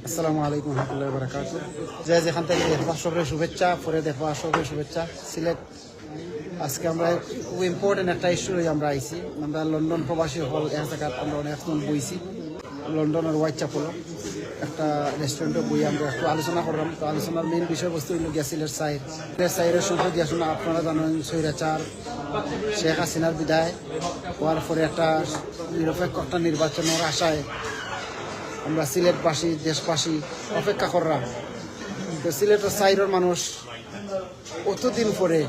আসসালামু আলাইকুম রহমতুল্লাহি ওয়া বারাকাতুহু। যে যেখান থেকে দেখবা সবের শুভেচ্ছা, পরে দেখবা সবের শুভেচ্ছা। সিলেট আজকে আমরা খুব ইম্পর্টেন্ট একটা ইস্যু আমরা আইছি। আমরা লন্ডন প্রবাসী হল এক জায়গায় আমরা অনেকক্ষণ বইছি লন্ডনের হোয়াইট চ্যাপেল একটা রেস্টুরেন্টে বই আমরা একটু আলোচনা করলাম। তো আলোচনার মেইন বিষয়বস্তু হইল গিয়া সিলেট সম্পর্কে আসলে আপনারা জানেন স্বৈরাচার শেখ হাসিনার বিদায় হওয়ার পরে একটা নিরপেক্ষ একটা নির্বাচনের আশায় আমরা সিলেটবাসী দেশবাসী অপেক্ষা করলাম। তো সিলেটের সাইরের মানুষ অতদিন পরে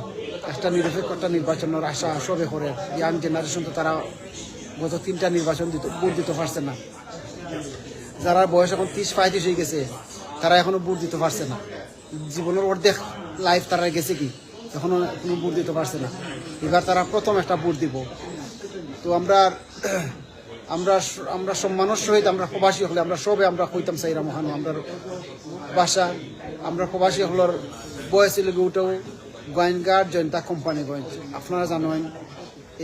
একটা নিরপেক্ষ একটা নির্বাচনের আশা সবে করে। ইয়াং জেনারেশন তো তারা গত 3টা নির্বাচন ভোট দিতে পারছে না। যারা বয়স এখন 30-35 হয়ে গেছে তারা এখনো ভোট দিতে পারছে না। জীবনের অর্ধেক লাইফ তারা গেছে কি এখনো কোনো ভোট দিতে পারছে না। এবার তারা প্রথম একটা ভোট দিব। তো আমরা আমরা সম্মানের সহিত আমরা প্রবাসী হলে আমরা সবে আমরা কইতাম চাইরা মহানো আমরা বাসা আমরা প্রবাসী হলের বয়স উঠেও গোয়েনঘাট জয়ন্তা কোম্পানিগঞ্জ। আপনারা জানেন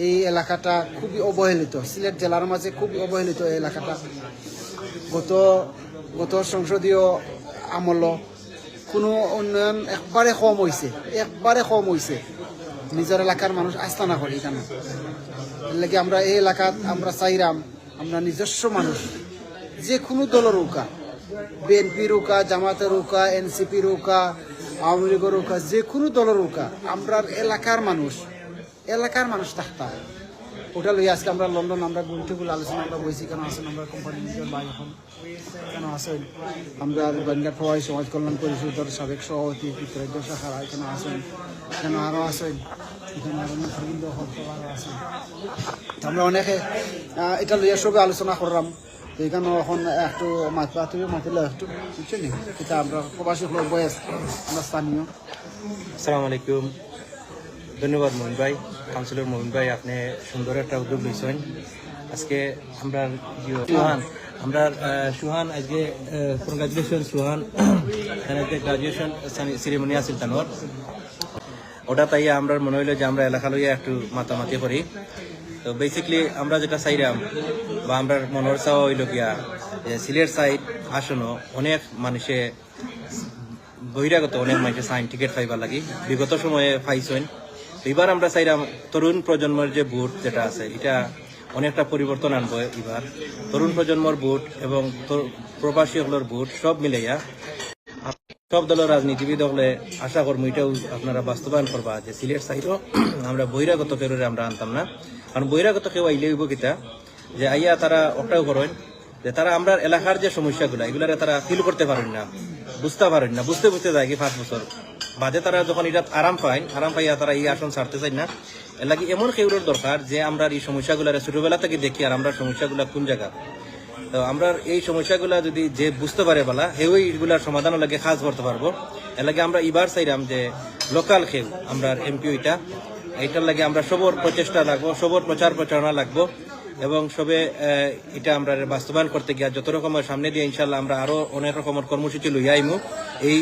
এই এলাকাটা খুবই অবহেলিত, সিলেট জেলার মাঝে খুবই অবহেলিত এই এলাকাটা। গত সংসদীয় আমল কোনো উন্নয়ন একবারে কম হয়েছে। নিজের এলাকার মানুষ আস্থা করে এখানে লাগে আমরা এই এলাকাত আমরা চাইরাম আমরা নিজস্ব মানুষ যে কোনো দলের রৌকা, বিএনপি রৌকা, জামাতের রৌকা, এনসিপি রৌকা, আওয়ামী লীগের রৌকা, যে কোনো দলের রৌকা আমরা এলাকার মানুষ থাকতা ওটা লই আজকে আমরা লন্ডন আমরা গুলটিগুলো আলোচনা আমরা বইছি। কেন আসেন আমরা কোম্পানি নিজের ভাই এখন কেন আসেন আমরা গোয়েন্দা প্রবাসী সমাজ কল্যাণ পরিষদের সাবেক সভাপতি পিতরাজ্য শাখার কেন আসেন কেন আরও আসেন এখানে আরও নেতৃবৃন্দ আরও আসেন। আমরা অনেকে এটা লইয়া সবে আলোচনা করলাম। তো এখানে এখন একটু মাতিলে একটু বুঝছেন নি এটা আমরা প্রবাসী হল বয়স আমরা স্থানীয়। আসসালামু আলাইকুম। ধন্যবাদ মোহন ভাই, কাউন্সিলর মোহন ভাই, আপনি সুন্দর একটা উদ্যোগ নিয়েছেন। আজকে আমরা সুহান আজকে কংগ্রাচুলেশন সুহান গ্রাজুয়েশন সেরিমনি আছিল তানোর ওটা তাই আমরা মনে হইলো যে আমরা এলাকা লইয়া একটু মাতামাতি করি। তো বেসিকলি আমরা যেটা চাইলাম বা আমরা মনের চাওয়া হইল গিয়া যে সিলেট সাইড আসনও অনেক মানুষে বহিরাগত অনেক মানুষের সাইন টিকিট পাইবার লাগি বিগত সময়ে পাইছেন। এবার আমরা চাইলাম তরুণ প্রজন্মের যে ভোট যেটা আছে এটা অনেকটা পরিবর্তন আনবো। এবার তরুণ প্রজন্মর ভোট এবং প্রবাসী হলের ভোট সব মিলাইয়া সব দলের রাজনীতিবিদ হলে আশা করবো এটাও আপনারা বাস্তবায়ন করবা যে সিলেট সাইডও আমরা বহিরাগত কেউ আমরা আনতাম না। কারণ বহিরাগত কেউ আইলে হইব কিতা যে আইয়া তারা ওটাও করেন যে তারা আমরা এলাকার যে সমস্যাগুলো এগুলারে তারা ফিল করতে পারেন না, বুঝতে পারেন না, বুঝতে যায় কি 5 বছর বাদে তারা যখন এটা আরাম পাইয়া তারা এই আসন ছাড়তে চাই না। এর লাগে এমন কেউর দরকার যে আমরা এই সমস্যাগুলো ছোটবেলা থেকে দেখি আর আমরা সমস্যাগুলো কোন জায়গা। তো আমরা এই সমস্যাগুলা যদি যে বুঝতে পারে বলা হেউ এইগুলার সমাধান লাগে কাজ করতে পারবো। এর লাগে আমরা এবার চাইলাম যে লোকাল খেউ আমরা এমপি এইটার লাগে আমরা সবর প্রচেষ্টা লাগবো, সবর প্রচার প্রচারণা লাগবো এবং সবে এটা আমরা বাস্তবায়ন করতে গিয়া যত রকমের সামনে দিয়ে ইনশাল্লাহ আমরা আরো অনেক রকমের কর্মসূচি লইয়া আইমু। এই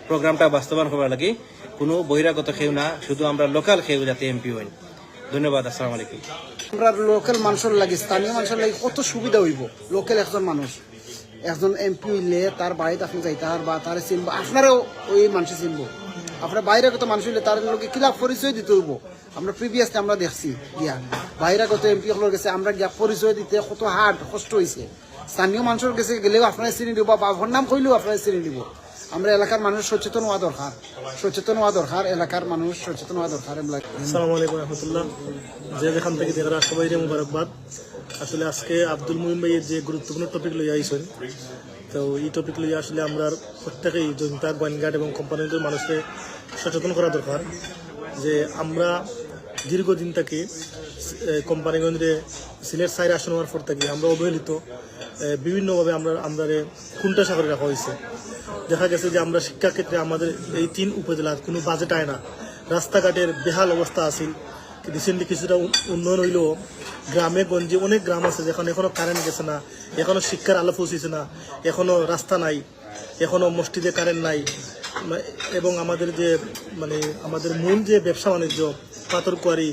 প্রোগ্রামটা বাস্তবায়ন করার লাগে কোনো বহিরাগত খেউ না, শুধু আমরা লোকাল খেউ যাতে এমপি হইন। ধন্যবাদ। আসসালামু আলাইকুম। আমরা লোকাল মানুষের লাগে স্থানীয় মানুষের লাগে কত সুবিধা হইব। লোকাল একজন এমপি হইলে তার বাড়িতে আপনি যাইতার বা তার চিনব, আপনারও ওই মানুষ চিনব। আপনার বাইরেগত মানুষ হইলে তার লোকে কিলা পরিচয় দিতে হইব। আমরা প্রিভিয়াসলি আমরা দেখছি গিয়া বাইরেগত এমপি হলের গেছে আমরা গিয়া পরিচয় দিতে কত হার্ড কষ্ট হয়েছে। স্থানীয় মানুষের কাছে গেলেও আপনারা চিনি দিব বা আপনার নাম কইলেও আপনারা চিনি দিব। আমরা এলাকার মানুষ সচেতন হওয়া দরকার, এলাকার মানুষ সচেতন হওয়া দরকার। আসসালামু আলাইকুম রহমতুল্লাহ। যে যেখান থেকে দেখারা সবাই মুবারকবাদ। আসলে আজকে আব্দুল মুহিম ভাইয়ের যে গুরুত্বপূর্ণ টপিক লইয়া আইছেন, তো এই টপিক লইয়া আসলে আমরা প্রত্যেকেই জনতা গোয়েনঘাট এবং কোম্পানিদের মানুষকে সচেতন করা দরকার যে আমরা দীর্ঘদিন থেকে কোম্পানিগঞ্জে সিলেট সাইড আসন হওয়ার পর থেকে আমরা অবহেলিত বিভিন্নভাবে আমরা কুণ্ঠাসা করে রাখা হয়েছে। দেখা গেছে যে আমরা শিক্ষাক্ষেত্রে আমাদের এই 3 উপজেলার কোনো বাজেট আয় না, রাস্তাঘাটের বেহাল অবস্থা আছে। রিসেন্টলি কিছুটা উন্নয়ন হইলেও গ্রামে গঞ্জে অনেক গ্রাম আছে যেখানে এখনো কারেন্ট গেছে না, এখনো শিক্ষার আলো পৌঁছেছে না, এখনো রাস্তা নাই, এখনো মসজিদে কারেন্ট নাই। এবং আমাদের যে আমাদের মূল যে ব্যবসা বাণিজ্য পাথর কোয়ারি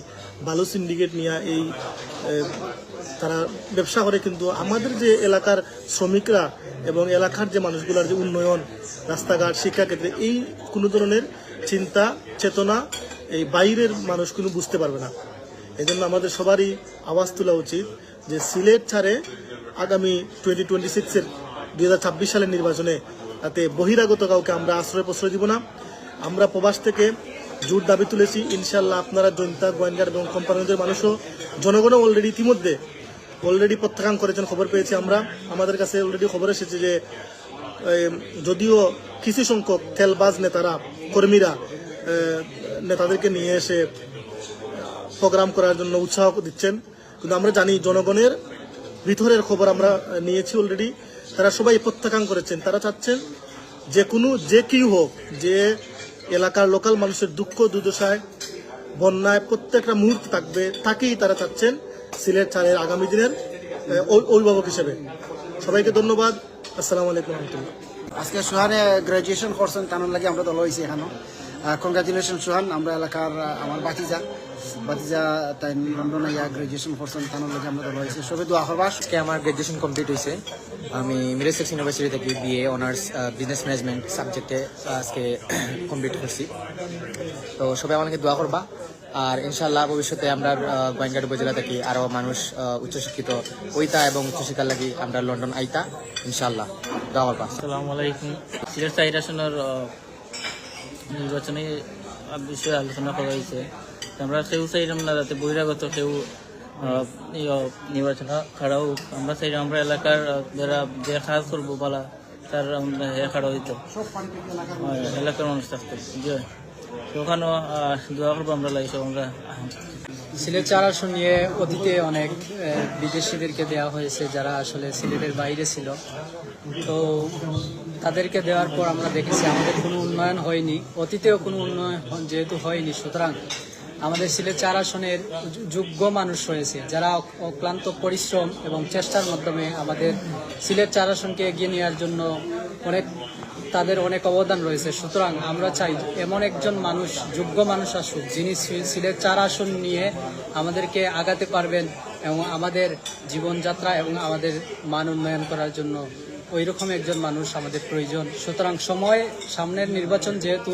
বালু সিন্ডিকেট নিয়ে এই তারা ব্যবসা করে, কিন্তু আমাদের যে এলাকার শ্রমিকরা এবং এলাকার যে মানুষগুলোর যে উন্নয়ন, রাস্তাঘাট, শিক্ষাক্ষেত্রে এই কোনো ধরনের চিন্তা চেতনা এই বাইরের মানুষ কোনো বুঝতে পারবে না। এই জন্য আমাদের সবারই আওয়াজ তোলা উচিত যে সিলেট ছাড়ে আগামী 2026-এর 2026 সালের নির্বাচনে তাতে বহিরাগত কাউকে আমরা প্রশ্রয় দিব না। আমরা প্রবাস থেকে জোর দাবি তুলেছি, ইনশাল্লাহ আপনারা জনতা, গোয়েন্দার এবং কোম্পানিদের মানুষও জনগণও ইতিমধ্যে প্রত্যাখ্যান করেছেন, খবর পেয়েছি আমরা। আমাদের কাছে অলরেডি খবর এসেছে যে যদিও কিছু সংখ্যক তেলবাজ নেতারা, কর্মীরা নেতাদেরকে নিয়ে এসে প্রোগ্রাম করার জন্য উৎসাহ দিচ্ছেন, কিন্তু আমরা জানি জনগণের ভিতরের খবর আমরা নিয়েছি অলরেডি। তারা সবাই প্রত্যাখ্যান করেছেন। তারা চাচ্ছেন যে কেউ হোক, যে এলাকার লোকাল মানুষের দুঃখ দুর্দশায়, বন্যায় প্রত্যেকটা মুহূর্তে থাকবে, তাকেই তারা চাচ্ছেন সিলেট ছাড়ের আগামী দিনের অভিভাবক হিসেবে। সবাইকে ধন্যবাদ। আসসালামু আলাইকুম রহমতুল্লাহ। আজকে সুহানে গ্রাজুয়েশন করছেন, তানোর লাগে আমরা দল হয়েছি এখানে। কংগ্রাচুলেশন সুহান। আমরা এলাকার আমার বাতিজা তাই লন্ডনে গ্রাজুয়েশন করছেন, তানোর লাগে আমরা দল হয়েছি। সবে দোয়া করবাস। আজকে আমার গ্রাজুয়েশন কমপ্লিট হয়েছে। আমি মিডলসেক্স ইউনিভার্সিটি থেকে বিএ অনার্স বিজনেস ম্যানেজমেন্ট সাবজেক্টে আজকে কমপ্লিট করছি। তো সবাই আমাকে দোয়া করবা, আর ইনশাল্লাহ ভবিষ্যতে আমরা গোয়েঙ্গাট উপজেলা থেকে আরও মানুষ উচ্চশিক্ষিত হইতা এবং উচ্চশিক্ষার লাগি আমরা লন্ডন আইতা ইনশাল্লাহ। দোয়া করবা। আসসালামু আলাইকুম। সিলেট চাহির আসনের নির্বাচনী বিষয়ে আলোচনা করা হয়েছে। আমরা কেউ চাইলাম না যাতে বহিরাগত কেউ নির্বাচন খাড়া হোক। আমরা চাইলাম আমরা এলাকার যারা যে কাজ করবো বলা তার খাড়া হইতো, এলাকার মানুষ থাকতো। ওখানেও দোয়া করবো আমরা লাগছে। আমরা সিলেট 4 আসন নিয়ে অতীতে অনেক বিদেশিদেরকে দেওয়া হয়েছে যারা আসলে সিলেটের বাইরে ছিল। তো তাদেরকে দেওয়ার পর আমরা দেখেছি আমাদের কোনো উন্নয়ন হয়নি, অতীতেও কোনো উন্নয়ন যেহেতু হয়নি, সুতরাং আমাদের সিলেট 4 আসনের যোগ্য মানুষ রয়েছে যারা অক্লান্ত পরিশ্রম এবং চেষ্টার মাধ্যমে আমাদের সিলেট 4 আসনকে এগিয়ে নেওয়ার জন্য তাদের অনেক অবদান রয়েছে। সুতরাং আমরা চাই এমন একজন মানুষ, যোগ্য মানুষ আসুক যিনি সিলেট 4 আসন নিয়ে আমাদেরকে আগাতে পারবেন এবং আমাদের জীবনযাত্রা এবং আমাদের মান উন্নয়ন করার জন্য ওইরকম একজন মানুষ আমাদের প্রয়োজন। সুতরাং সামনের নির্বাচন যেহেতু,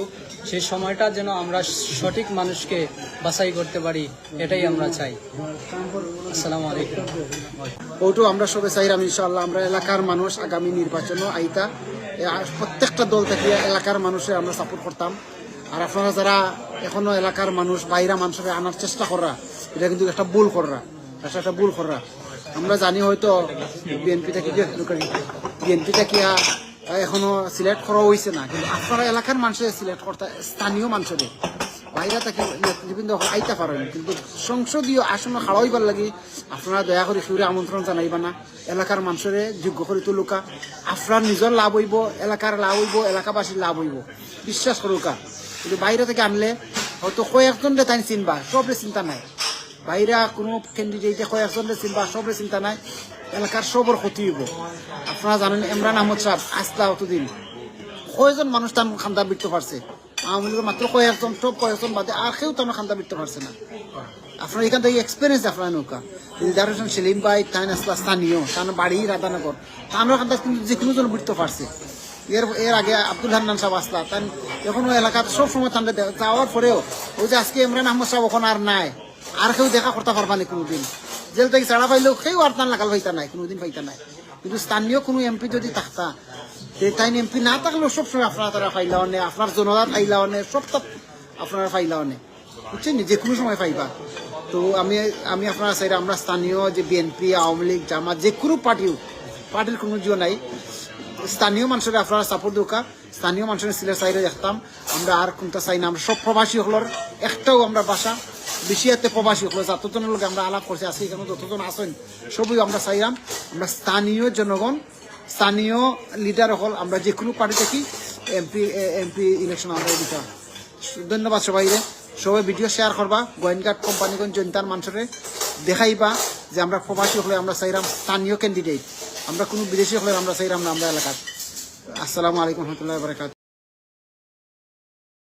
সেই সময়টা যেন আমরা সঠিক মানুষকে বাছাই করতে পারি, এটাই আমরা চাই। আসসালামু আলাইকুম। ওইটু আমরা সবে চাইলাম ইনশাআল্লাহ আমরা এলাকার মানুষ আগামী নির্বাচনও আইতা প্রত্যেকটা দল থেকে এলাকার মানুষের আমরা সাপোর্ট করতাম। আর আপনারা যারা এখনো এলাকার মানুষ বাইরা মানুষের আনার চেষ্টা করা, এটা কিন্তু একটা ভুল করা। আমরা জানি হয়তো বিএনপি থেকে এখনো সিলেক্ট করা হয়েছে না, কিন্তু আপনারা এলাকার মানুষের সিলেক্ট করতে, স্থানীয় মানুষের বাইরে থেকে নেতৃবৃন্দ আইতে পারেন, কিন্তু সংসদীয় আসন খাওয়া হইবার লাগি আপনারা দয়া করে সুরে আমন্ত্রণ জানাইবা না। এলাকার মানুষের যোগ্য করে তুলুকা, আপনার নিজের লাভ হইব, এলাকার লাভ হইব, এলাকাবাসীর লাভ হইব, বিশ্বাস করুকা। কিন্তু বাইরে থেকে আনলে হয়তো কয়েকজন তাই চিনবা, সবরে চিন্তা নাই। বাইরা কোনো ক্যান্ডিডেটে কয়েকজন চিনবা, সবরে চিন্তা নাই, এলাকার সবর ক্ষতি হইব। আপনারা জানেন ইমরান আহমদ সাহেব আসলা অতদিন কয়েকজন মানুষ তার খান্দা বৃত্ত পারছে, আওয়ামী লীগের মাত্র কয়েকজন বাদে আর কেউ তো আমরা খান্দা বৃত্ত পারছে না। আপনার এখান থেকে এক্সপিরিয়েন্স আপনার নৌকা দিলদার হোসেন সেলিম ভাই তাই আসলা স্থানীয়, তার বাড়ি রাধানগর, তার খান্দা কিন্তু যে কোনো জন বৃত্ত পারছে। এর আগে আব্দুল হান্নান সাহেব আসলা, তাই এখনো এলাকার সব সময় ঠান্ডা যাওয়ার পরেও ওই যে আজকে ইমরান আহমদ সাহেব ওখানে আর নাই, আর কেউ দেখা করতে পারবা না কোনোদিন। জেল থেকে ছাড়া পাইলেও কেউ আর তার লাগাল পাইতা নাই, কোনোদিন পাইতা নাই। কিন্তু স্থানীয় কোনো এমপি যদি থাকতা, তাই এমপি না থাকলেও সবসময় আপনারা তারা ফাইলা অনে, আপনার জনজাত ফাইলা অনে, সবটা আপনারা ফাইলা অনে, বুঝছেন, যে কোনো সময় পাইবা। তো আমি আপনারা চাই আমরা স্থানীয় যে বিএনপি, আওয়ামী লীগ, জামাত, যে কোনো পার্টির কোনো জিও নাই, স্থানীয় মানুষের আপনারা সাপোর্ট দোকা। স্থানীয় মানুষের সিলেট সাইডে দেখতাম আমরা, আর কোনটা চাই না। আমরা সব প্রবাসী হলোর একটাও আমরা বাসা বেশি এতে প্রবাসী হলো, যতজনের লোক আমরা আলাপ করছি আজকে এখানে যতজন আসেন সবই আমরা চাইলাম আমরা স্থানীয় জনগণ, স্থানীয় লিডার হল, আমরা যে কোনো পার্টি দেখি এমপি ইলেকশন আমরা দিতে। ধন্যবাদ সবাই ভিডিও শেয়ার করবা, গোয়েনঘাট কোম্পানিগঞ্জ জনতার মানুষের দেখাইবা যে আমরা প্রবাসী হলে আমরা চাইলাম স্থানীয় ক্যান্ডিডেট, আমরা কোনো বিদেশি হলে আমরা চাইলাম না আমরা এলাকার। আসসালামু আলাইকুম রহমতুল্লাহ বারাকাতুহু।